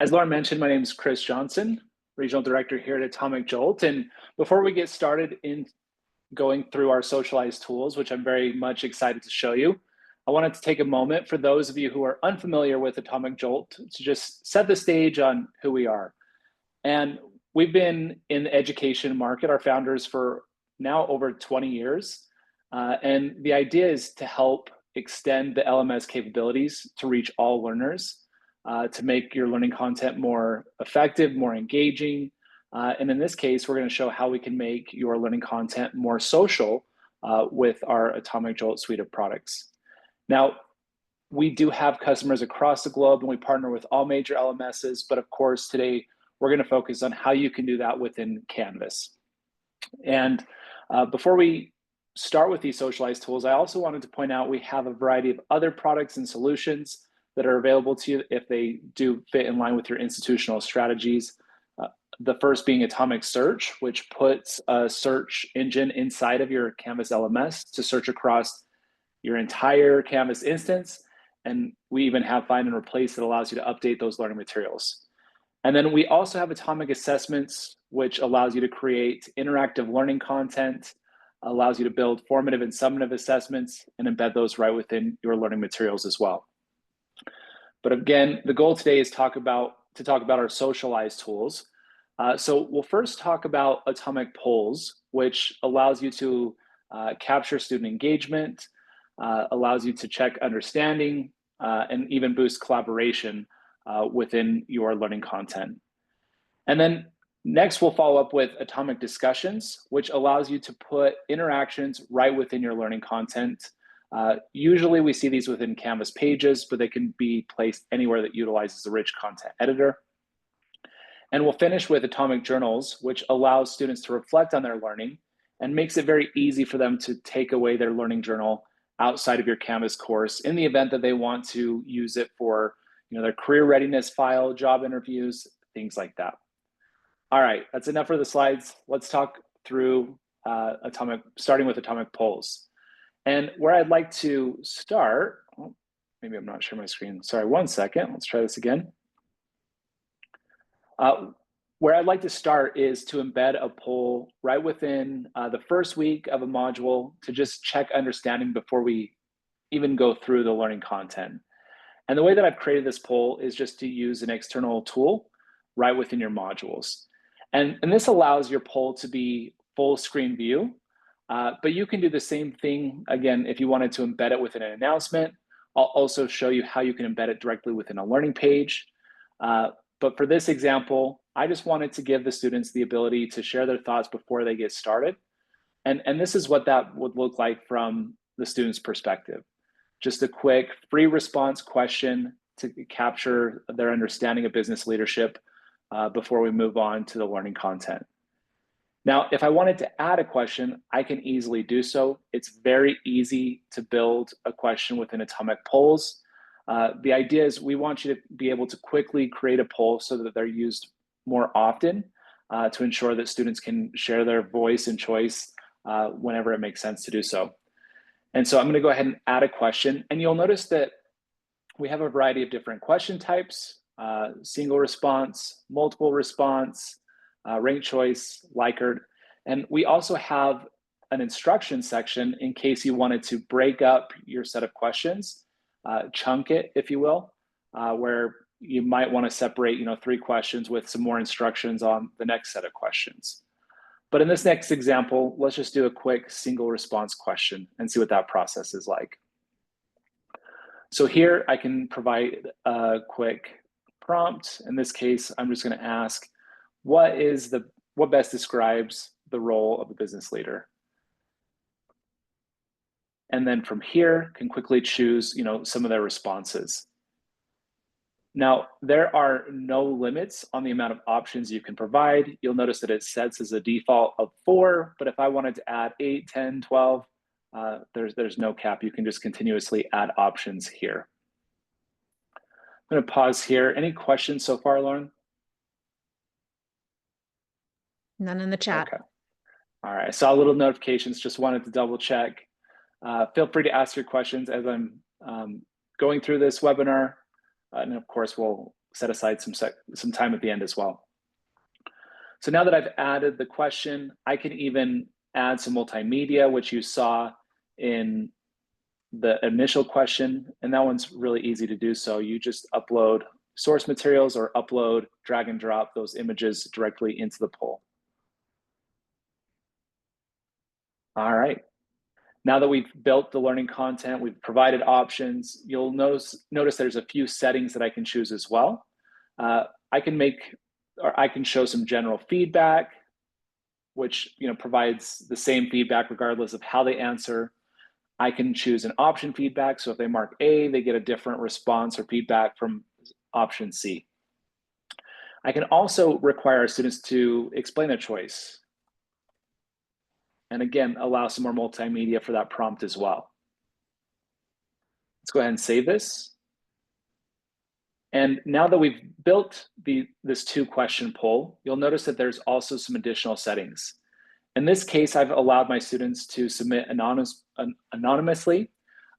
As Lauren mentioned, my name is Chris Johnson, Regional Director here at Atomic Jolt. And before we get started in going through our socialized tools, which I'm very much excited to show you, I wanted to take a moment for those of you who are unfamiliar with Atomic Jolt to just set the stage on who we are. And we've been in the education market, our founders, for now over 20 years. And the idea is to help extend the LMS capabilities to reach all learners, to make your learning content more effective, more engaging. And in this case, we're going to show how we can make your learning content more social with our Atomic Jolt suite of products. Now, we do have customers across the globe and we partner with all major LMSs, but of course, today we're going to focus on how you can do that within Canvas. And before we start with these socialized tools, I also wanted to point out we have a variety of other products and solutions that are available to you if they do fit in line with your institutional strategies. The first being Atomic Search, which puts a search engine inside of your Canvas LMS to search across your entire Canvas instance. And we even have Find and Replace that allows you to update those learning materials. And then we also have Atomic Assessments, which allows you to create interactive learning content, allows you to build formative and summative assessments and embed those right within your learning materials as well. But again, the goal today is to talk about our socialized tools. So we'll first talk about Atomic Polls, which allows you to capture student engagement, allows you to check understanding, and even boost collaboration within your learning content. And then next, we'll follow up with Atomic Discussions, which allows you to put interactions right within your learning content. Usually we see these within Canvas pages, but they can be placed anywhere that utilizes a rich content editor. And we'll finish with Atomic Journals, which allows students to reflect on their learning and makes it very easy for them to take away their learning journal outside of your Canvas course in the event that they want to use it for their career readiness file, job interviews, things like that. All right, that's enough for the slides. Let's talk through starting with Atomic Polls. And where I'd like to start, maybe I'm not sure my screen. Sorry, one second. Let's try this again. Where I'd like to start is to embed a poll right within the first week of a module to just check understanding before we even go through the learning content. And the way that I've created this poll is just to use an external tool right within your modules. And this allows your poll to be full screen view, but you can do the same thing, again, if you wanted to embed it within an announcement. I'll also show you how you can embed it directly within a learning page. But for this example, I just wanted to give the students the ability to share their thoughts before they get started. And this is what that would look like from the student's perspective. Just a quick free response question to capture their understanding of business leadership before we move on to the learning content. Now, if I wanted to add a question, I can easily do so. It's very easy to build a question within Atomic Polls. The idea is we want you to be able to quickly create a poll so that they're used more often to ensure that students can share their voice and choice whenever it makes sense to do so. And so I'm going to go ahead and add a question. And you'll notice that we have a variety of different question types: single response, multiple response, ranked choice, Likert. And we also have an instruction section in case you wanted to break up your set of questions, chunk it, if you will, where you might want to separate 3 questions with some more instructions on the next set of questions. But in this next example, let's just do a quick single response question and see what that process is like. So here I can provide a quick prompt. In this case, I'm just going to ask, what best describes the role of a business leader? And then from here, can quickly choose some of their responses. Now, there are no limits on the amount of options you can provide. You'll notice that it sets as a default of 4, but if I wanted to add 8, 10, 12, there's no cap. You can just continuously add options here. I'm going to pause here. Any questions so far, Lauren? None in the chat. Okay. All right. I saw little notifications. Just wanted to double check. Feel free to ask your questions as I'm going through this webinar. And of course, we'll set aside some time at the end as well. So now that I've added the question, I can even add some multimedia, which you saw in the initial question, and that one's really easy to do. So you just upload source materials or upload, drag and drop those images directly into the poll. All right. Now that we've built the learning content, we've provided options, you'll notice there's a few settings that I can choose as well. I can show some general feedback, which provides the same feedback regardless of how they answer. I can choose an option feedback. So if they mark A, they get a different response or feedback from option C. I can also require our students to explain their choice. And again, allow some more multimedia for that prompt as well. Let's go ahead and save this. And now that we've built this 2-question poll, you'll notice that there's also some additional settings. In this case, I've allowed my students to submit anonymously.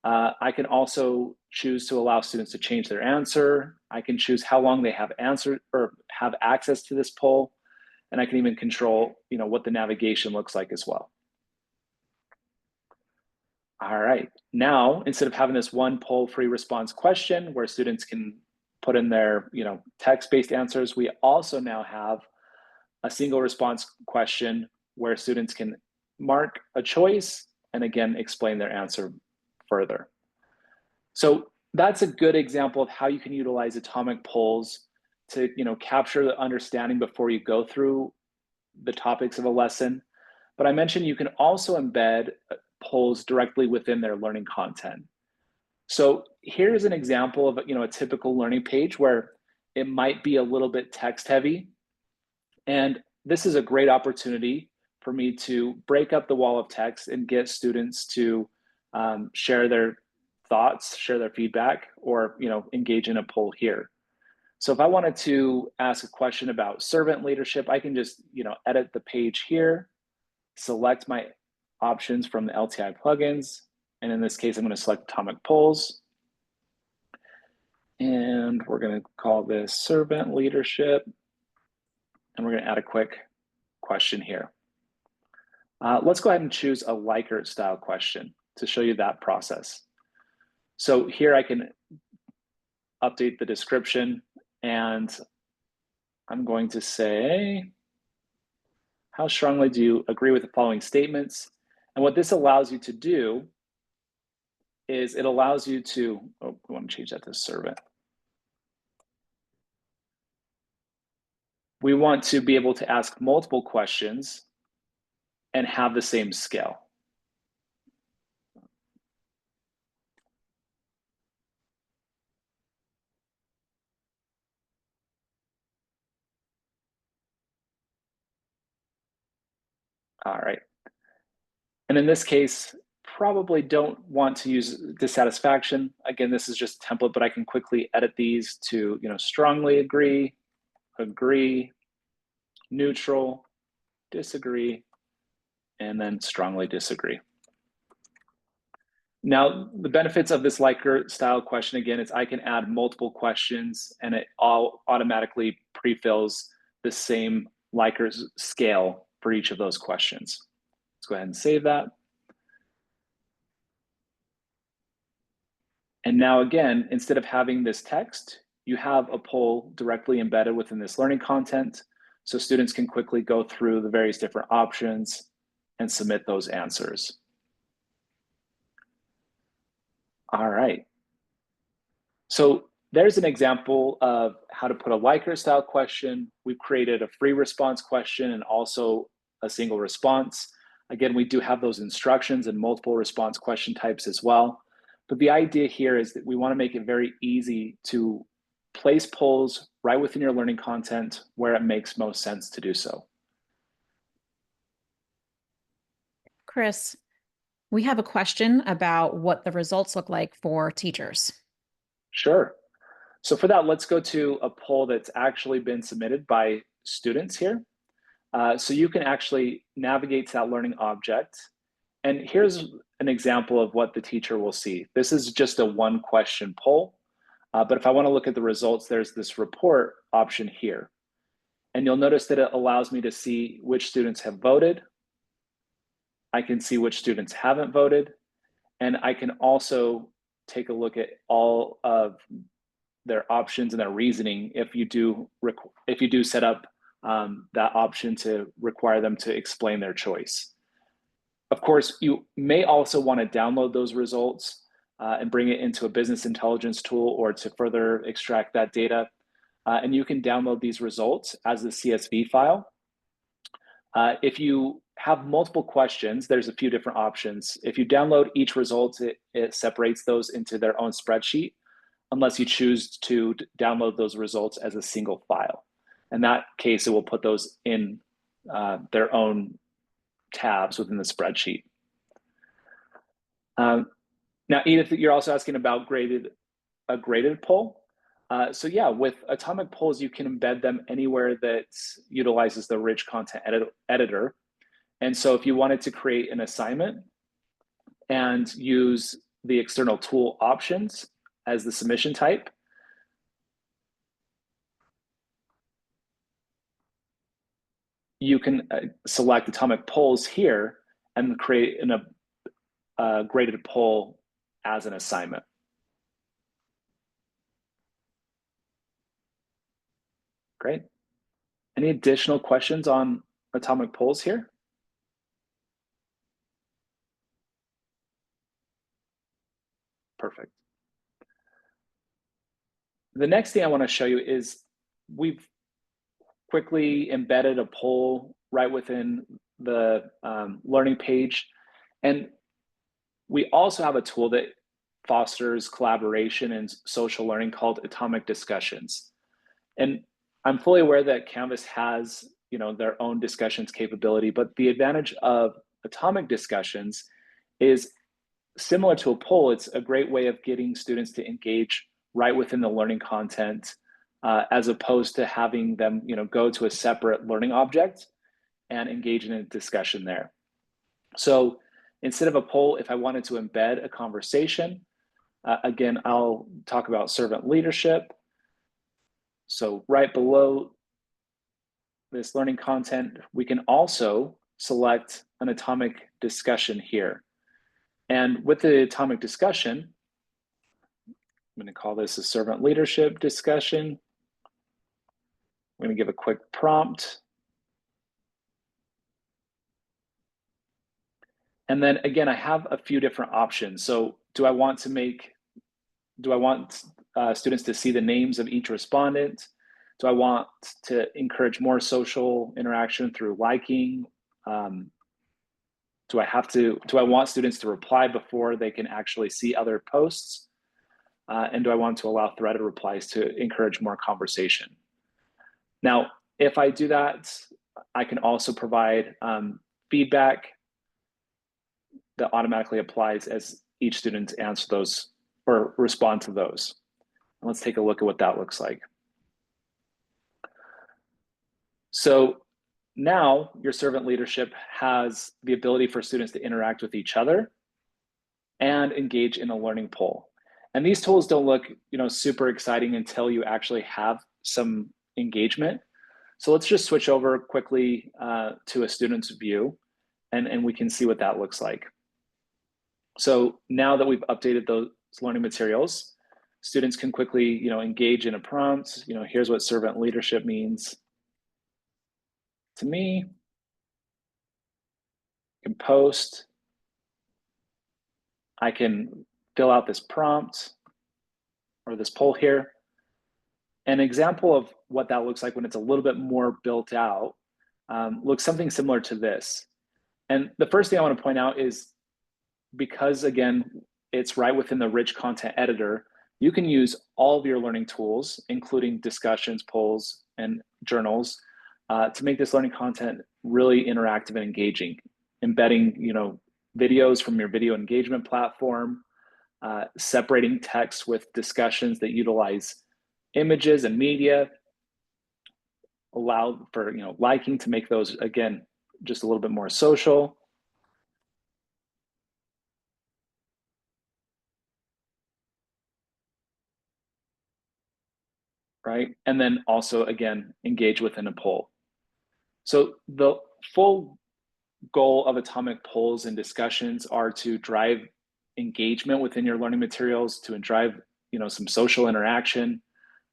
I can also choose to allow students to change their answer. I can choose how long they have answered or have access to this poll. And I can even control what the navigation looks like as well. All right, now, instead of having this one poll free response question where students can put in their text-based answers, we also now have a single response question where students can mark a choice and again, explain their answer further. So that's a good example of how you can utilize atomic polls to capture the understanding before you go through the topics of a lesson. But I mentioned you can also embed polls directly within their learning content. So here's an example of a typical learning page where it might be a little bit text heavy. And this is a great opportunity for me to break up the wall of text and get students to share their thoughts, share their feedback, or engage in a poll here. So if I wanted to ask a question about servant leadership, I can just edit the page here, select my options from the LTI plugins. And in this case, I'm going to select atomic polls. And we're going to call this servant leadership. And we're going to add a quick question here. Let's go ahead and choose a Likert style question to show you that process. So here I can update the description and I'm going to say, how strongly do you agree with the following statements? And what this allows you to do is it allows you to, we want to change that to servant. We want to be able to ask multiple questions and have the same scale. All right. And in this case, probably don't want to use dissatisfaction. Again, this is just a template, but I can quickly edit these to strongly agree, agree, neutral, disagree, and then strongly disagree. Now, the benefits of this Likert style question, again, is I can add multiple questions and it all automatically pre-fills the same Likert scale for each of those questions. Let's go ahead and save that. And now again, instead of having this text, you have a poll directly embedded within this learning content. So students can quickly go through the various different options and submit those answers. All right. So there's an example of how to put a Likert style question. We've created a free response question and also a single response. Again, we do have those instructions and multiple response question types as well. But the idea here is that we want to make it very easy to place polls right within your learning content where it makes most sense to do so. Chris, we have a question about what the results look like for teachers. Sure. So for that, let's go to a poll that's actually been submitted by students here. So you can actually navigate to that learning object. And here's an example of what the teacher will see. This is just a 1-question poll. But if I want to look at the results, there's this report option here. And you'll notice that it allows me to see which students have voted. I can see which students haven't voted. And I can also take a look at all of their options and their reasoning if you do set up that option to require them to explain their choice. Of course, you may also want to download those results and bring it into a business intelligence tool or to further extract that data. And you can download these results as a CSV file. If you have multiple questions, there's a few different options. If you download each result, it separates those into their own spreadsheet, unless you choose to download those results as a single file. In that case, it will put those in their own tabs within the spreadsheet. Now, Edith, you're also asking about a graded poll. So yeah, with atomic polls, you can embed them anywhere that utilizes the rich content editor. And so if you wanted to create an assignment and use the external tool options as the submission type, you can select atomic polls here and create a graded poll as an assignment. Great. Any additional questions on atomic polls here? Perfect. The next thing I want to show you is we've quickly embedded a poll right within the learning page. And we also have a tool that fosters collaboration and social learning called Atomic Discussions. And I'm fully aware that Canvas has their own discussions capability, but the advantage of Atomic Discussions is similar to a poll. It's a great way of getting students to engage right within the learning content, as opposed to having them go to a separate learning object and engage in a discussion there. So instead of a poll, if I wanted to embed a conversation, again, I'll talk about servant leadership. So right below this learning content, we can also select an atomic discussion here. And with the atomic discussion, I'm going to call this a servant leadership discussion. I'm going to give a quick prompt. And then again, I have a few different options. So do I want students to see the names of each respondent? Do I want to encourage more social interaction through liking? Do I want students to reply before they can actually see other posts? And do I want to allow threaded replies to encourage more conversation? Now, if I do that, I can also provide feedback that automatically applies as each student answers those or respond to those. Let's take a look at what that looks like. So now your servant leadership has the ability for students to interact with each other and engage in a learning poll. And these tools don't look super exciting until you actually have some engagement. So let's just switch over quickly to a student's view, and we can see what that looks like. So now that we've updated those learning materials, students can quickly engage in a prompt. Here's what servant leadership means to me. I can post. I can fill out this prompt or this poll here. An example of what that looks like when it's a little bit more built out looks something similar to this. And the first thing I want to point out is, because again, it's right within the rich content editor, you can use all of your learning tools, including discussions, polls, and journals, to make this learning content really interactive and engaging, embedding videos from your video engagement platform, separating text with discussions that utilize images and media, allow for liking to make those, again, just a little bit more social. right? And then also, again, engage within a poll. So the full goal of atomic polls and discussions are to drive engagement within your learning materials, to drive some social interaction,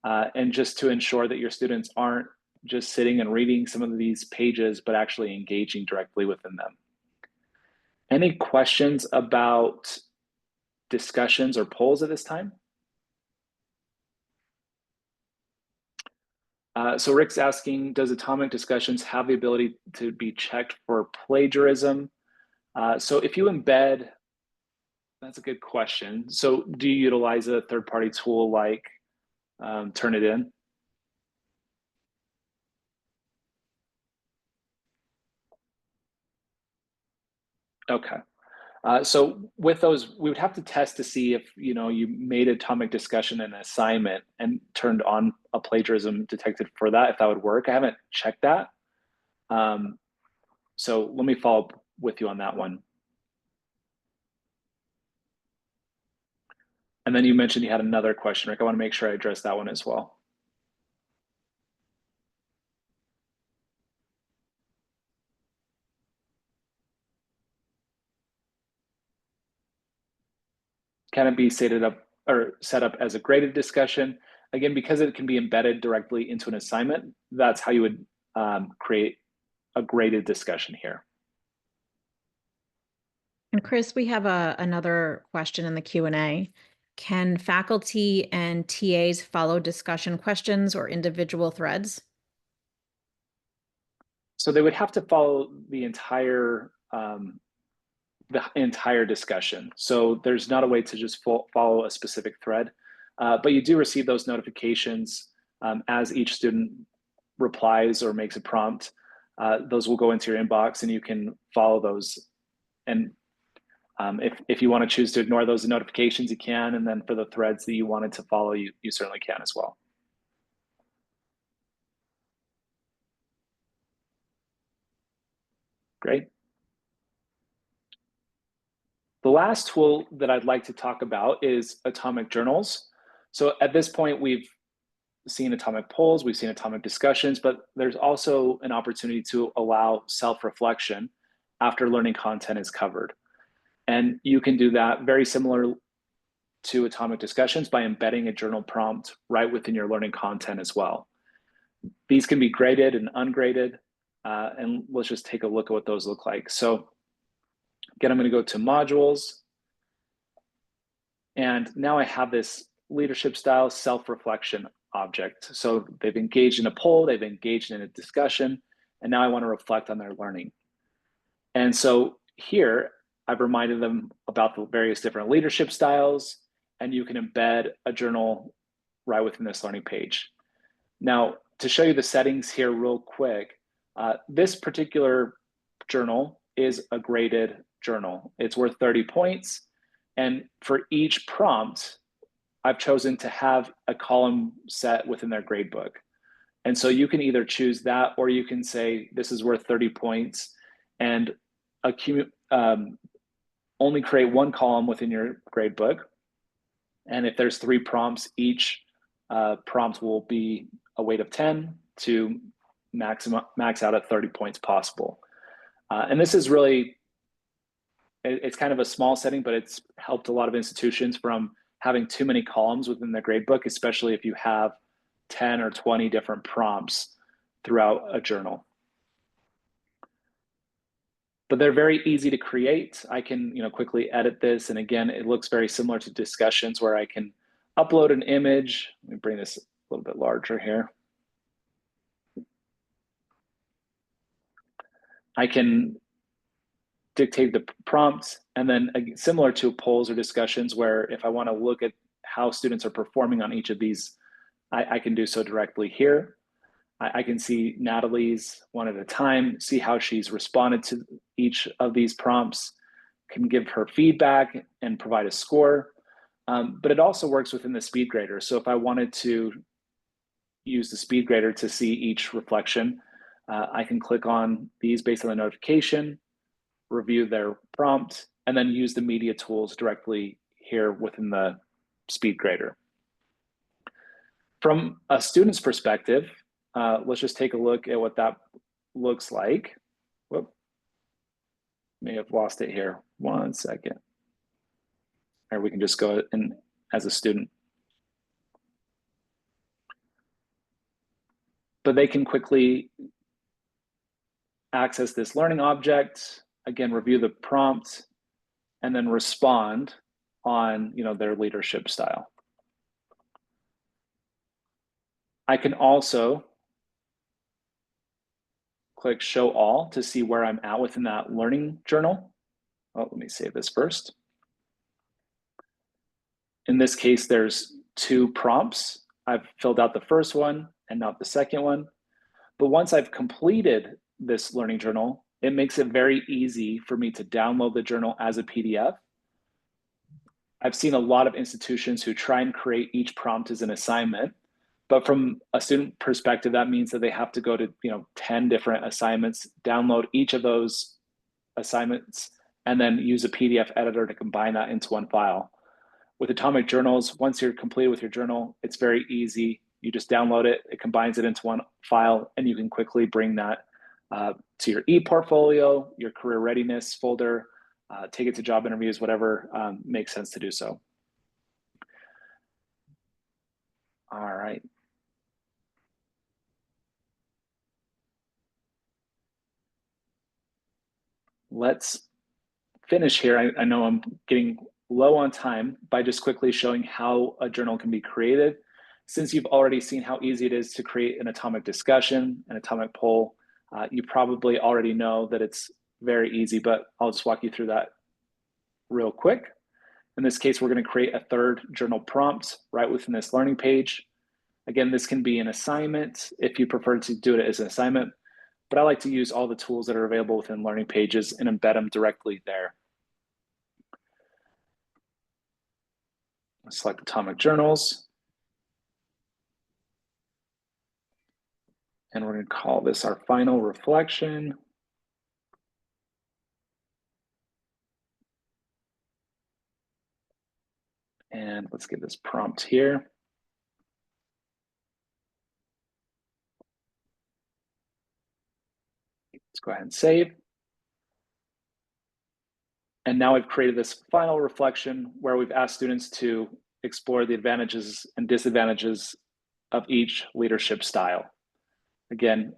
and just to ensure that your students aren't just sitting and reading some of these pages, but actually engaging directly within them. Any questions about discussions or polls at this time? So Rick's asking, does atomic discussions have the ability to be checked for plagiarism? So if you embed, that's a good question. So do you utilize a third-party tool like Turnitin? Okay. So with those, we would have to test to see if you made atomic discussion an assignment and turned on a plagiarism detected for that, if that would work. I haven't checked that. So let me follow up with you on that one. And then you mentioned you had another question, Rick. I want to make sure I address that one as well. Can it be set up as a graded discussion? Again, because it can be embedded directly into an assignment, that's how you would create a graded discussion here. And Chris, we have another question in the Q&A. Can faculty and TAs follow discussion questions or individual threads? So they would have to follow the entire discussion. So there's not a way to just follow a specific thread, but you do receive those notifications as each student replies or makes a prompt. Those will go into your inbox and you can follow those. And if you want to choose to ignore those notifications, you can. And then for the threads that you wanted to follow, you certainly can as well. Great. The last tool that I'd like to talk about is atomic journals. So at this point, we've seen atomic polls, we've seen atomic discussions, but there's also an opportunity to allow self-reflection after learning content is covered. And you can do that very similar to atomic discussions by embedding a journal prompt right within your learning content as well. These can be graded and ungraded, and let's just take a look at what those look like. So again, I'm going to go to modules, and now I have this leadership style self-reflection object. So they've engaged in a poll, they've engaged in a discussion, and now I want to reflect on their learning. And so here, I've reminded them about the various different leadership styles, and you can embed a journal right within this learning page. Now, to show you the settings here real quick, this particular journal is a graded journal. It's worth 30 points. And for each prompt, I've chosen to have a column set within their gradebook. And so you can either choose that, or you can say, this is worth 30 points and only create one column within your gradebook. And if there's 3 prompts, each prompt will be a weight of 10 to max out at 30 points possible. And this is really, it's kind of a small setting, but it's helped a lot of institutions from having too many columns within their gradebook, especially if you have 10 or 20 different prompts throughout a journal. But they're very easy to create. I can quickly edit this. And again, it looks very similar to discussions where I can upload an image. Let me bring this a little bit larger here. I can dictate the prompts, and then similar to polls or discussions where if I want to look at how students are performing on each of these, I can do so directly here. I can see Natalie's one at a time, see how she's responded to each of these prompts, can give her feedback and provide a score. But it also works within the speed grader. So if I wanted to use the speed grader to see each reflection, I can click on these based on the notification, review their prompt, and then use the media tools directly here within the speed grader. From a student's perspective, let's just take a look at what that looks like. Whoop. May have lost it here. 1 second. Or we can just go in as a student. But they can quickly access this learning object, again, review the prompt, and then respond on their leadership style. I can also click show all to see where I'm at within that learning journal. Oh, let me save this first. In this case, there's 2 prompts. I've filled out the first one and not the second one. But once I've completed this learning journal, it makes it very easy for me to download the journal as a PDF. I've seen a lot of institutions who try and create each prompt as an assignment, but from a student perspective, that means that they have to go to 10 different assignments, download each of those assignments, and then use a PDF editor to combine that into one file. With Atomic Journals, once you're completed with your journal, it's very easy. You just download it, it combines it into one file, and you can quickly bring that to your e-portfolio, your career readiness folder, take it to job interviews, whatever makes sense to do so. All right. Let's finish here. I know I'm getting low on time by just quickly showing how a journal can be created. Since you've already seen how easy it is to create an atomic discussion, an atomic poll, you probably already know that it's very easy, but I'll just walk you through that real quick. In this case, we're going to create a third journal prompt right within this learning page. Again, this can be an assignment if you prefer to do it as an assignment, but I like to use all the tools that are available within learning pages and embed them directly there. Select Atomic Journals. And we're going to call this our final reflection. And let's get this prompt here. Let's go ahead and save. And now we've created this final reflection where we've asked students to explore the advantages and disadvantages of each leadership style. Again,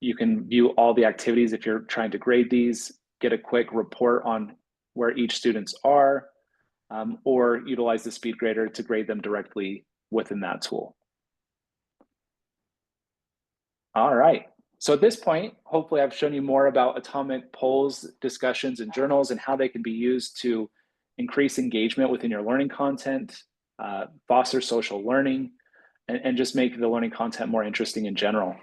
you can view all the activities if you're trying to grade these, get a quick report on where each students are, or utilize the speed grader to grade them directly within that tool. All right. So at this point, hopefully I've shown you more about atomic polls, discussions, and journals and how they can be used to increase engagement within your learning content, foster social learning, and just make the learning content more interesting in general.